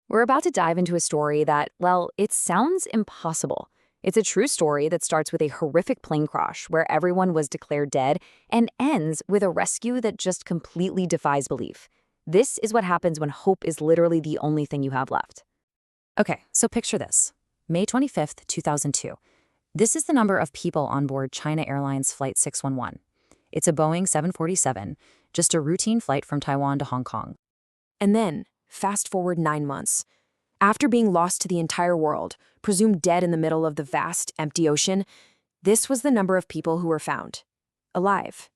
We're about to dive into a story that, well, it sounds impossible. It's a true story that starts with a horrific plane crash where everyone was declared dead and ends with a rescue that just completely defies belief. This is what happens when hope is literally the only thing you have left. Okay, so picture this. May 25th, 2002. This is the number of people on board China Airlines Flight 611. It's a Boeing 747, just a routine flight from Taiwan to Hong Kong. And then, fast forward 9 months. After being lost to the entire world, presumed dead in the middle of the vast, empty ocean, this was the number of people who were found. Alive.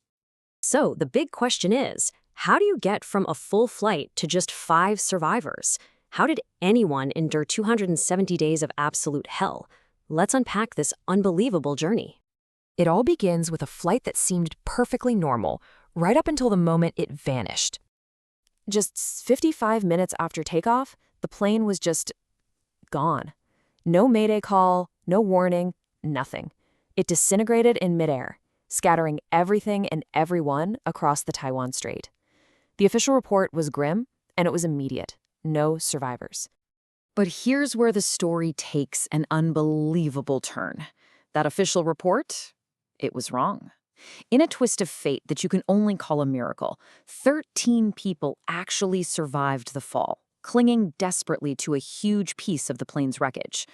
So the big question is, how do you get from a full flight to just 5 survivors? How did anyone endure 270 days of absolute hell? Let's unpack this unbelievable journey. It all begins with a flight that seemed perfectly normal, right up until the moment it vanished. Just 55 minutes after takeoff, the plane was just gone. No mayday call, no warning, nothing. It disintegrated in midair, scattering everything and everyone across the Taiwan Strait. The official report was grim, and it was immediate. No survivors. But here's where the story takes an unbelievable turn. That official report, it was wrong. In a twist of fate that you can only call a miracle, 13 people actually survived the fall, clinging desperately to a huge piece of the plane's wreckage.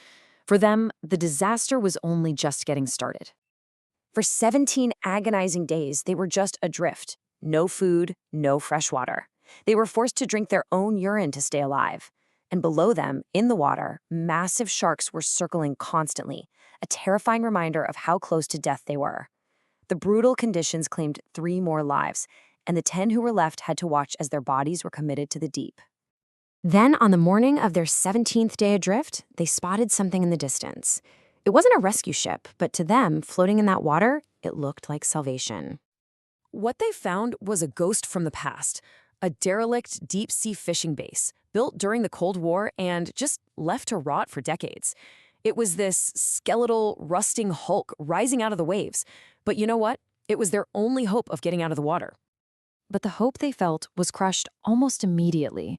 For them, the disaster was only just getting started. For 17 agonizing days, they were just adrift. No food, no fresh water. They were forced to drink their own urine to stay alive. And below them, in the water, massive sharks were circling constantly, a terrifying reminder of how close to death they were. The brutal conditions claimed 3 more lives, and the 10 who were left had to watch as their bodies were committed to the deep. Then, on the morning of their 17th day adrift, they spotted something in the distance. It wasn't a rescue ship, but to them, floating in that water, it looked like salvation. What they found was a ghost from the past, a derelict deep-sea fishing base, built during the Cold War and just left to rot for decades. It was this skeletal, rusting hulk rising out of the waves. But you know what? It was their only hope of getting out of the water. But the hope they felt was crushed almost immediately.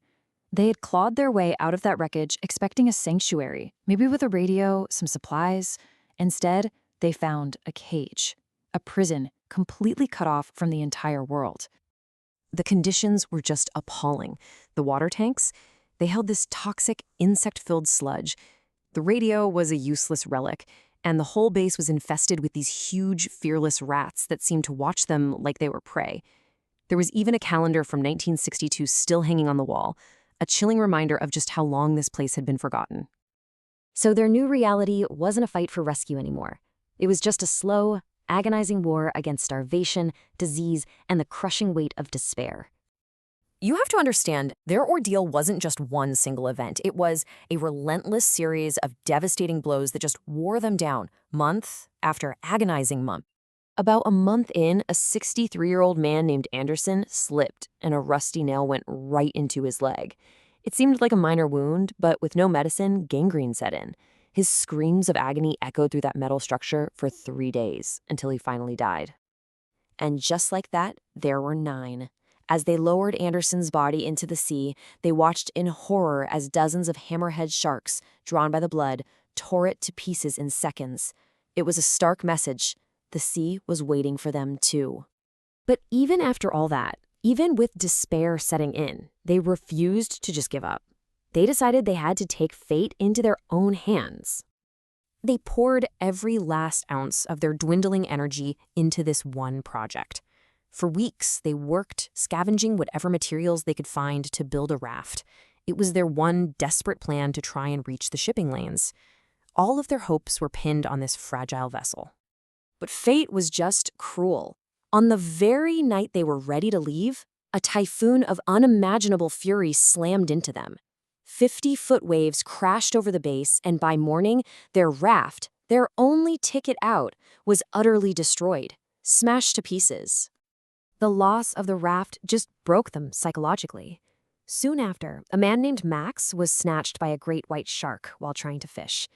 They had clawed their way out of that wreckage expecting a sanctuary, maybe with a radio, some supplies. Instead, they found a cage, a prison completely cut off from the entire world. The conditions were just appalling. The water tanks, they held this toxic, insect-filled sludge. The radio was a useless relic, and the whole base was infested with these huge, fearless rats that seemed to watch them like they were prey. There was even a calendar from 1962 still hanging on the wall, a chilling reminder of just how long this place had been forgotten. So their new reality wasn't a fight for rescue anymore. It was just a slow, agonizing war against starvation, disease, and the crushing weight of despair. You have to understand, their ordeal wasn't just one single event. It was a relentless series of devastating blows that just wore them down, month after agonizing month. About a month in, a 63-year-old man named Anderson slipped, and a rusty nail went right into his leg. It seemed like a minor wound, but with no medicine, gangrene set in. His screams of agony echoed through that metal structure for 3 days, until he finally died. And just like that, there were 9. As they lowered Anderson's body into the sea, they watched in horror as dozens of hammerhead sharks, drawn by the blood, tore it to pieces in seconds. It was a stark message. The sea was waiting for them too. But even after all that, even with despair setting in, they refused to just give up. They decided they had to take fate into their own hands. They poured every last ounce of their dwindling energy into this one project. For weeks, they worked, scavenging whatever materials they could find to build a raft. It was their one desperate plan to try and reach the shipping lanes. All of their hopes were pinned on this fragile vessel. But fate was just cruel. On the very night they were ready to leave, a typhoon of unimaginable fury slammed into them. 50-foot waves crashed over the base, and by morning, their raft, their only ticket out, was utterly destroyed, smashed to pieces. The loss of the raft just broke them psychologically. Soon after, a man named Max was snatched by a great white shark while trying to fish.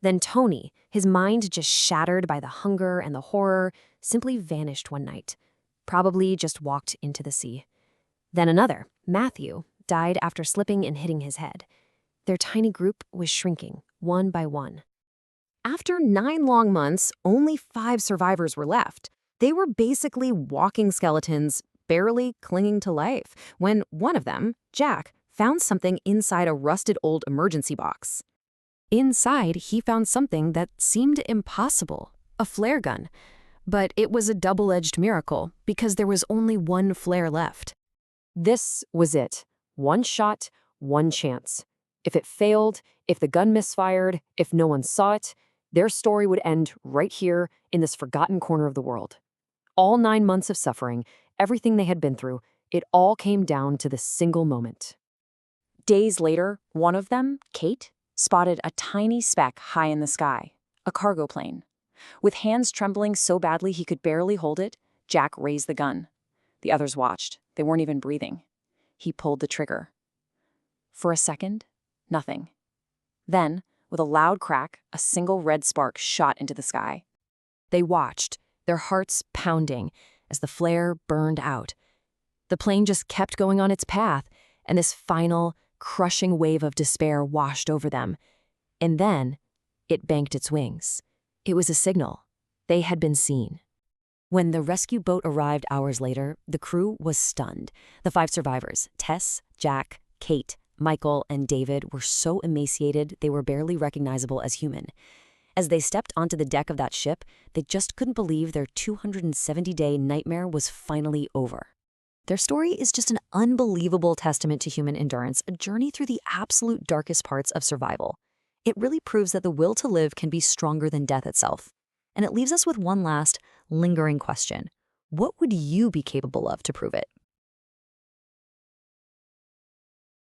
Then Tony, his mind just shattered by the hunger and the horror, simply vanished one night. Probably just walked into the sea. Then another, Matthew, died after slipping and hitting his head. Their tiny group was shrinking, one by one. After 9 long months, only 5 survivors were left. They were basically walking skeletons, barely clinging to life, when one of them, Jack, found something inside a rusted old emergency box. Inside, he found something that seemed impossible, a flare gun. But it was a double-edged miracle because there was only one flare left. This was it. One shot, one chance. If it failed, if the gun misfired, if no one saw it, their story would end right here in this forgotten corner of the world. All 9 months of suffering, everything they had been through, it all came down to this single moment. Days later, one of them, Kate, spotted a tiny speck high in the sky, a cargo plane. With hands trembling so badly he could barely hold it, Jack raised the gun. The others watched. They weren't even breathing. He pulled the trigger. For a second, nothing. Then, with a loud crack, a single red spark shot into the sky. They watched, their hearts pounding, as the flare burned out. The plane just kept going on its path, and this final, crushing wave of despair washed over them. And then, it banked its wings. It was a signal. They had been seen. When the rescue boat arrived hours later, the crew was stunned. The 5 survivors, Tess, Jack, Kate, Michael, and David, were so emaciated they were barely recognizable as human. As they stepped onto the deck of that ship, they just couldn't believe their 270-day nightmare was finally over. Their story is just an unbelievable testament to human endurance, a journey through the absolute darkest parts of survival. It really proves that the will to live can be stronger than death itself. And it leaves us with one last, lingering question. What would you be capable of to prove it?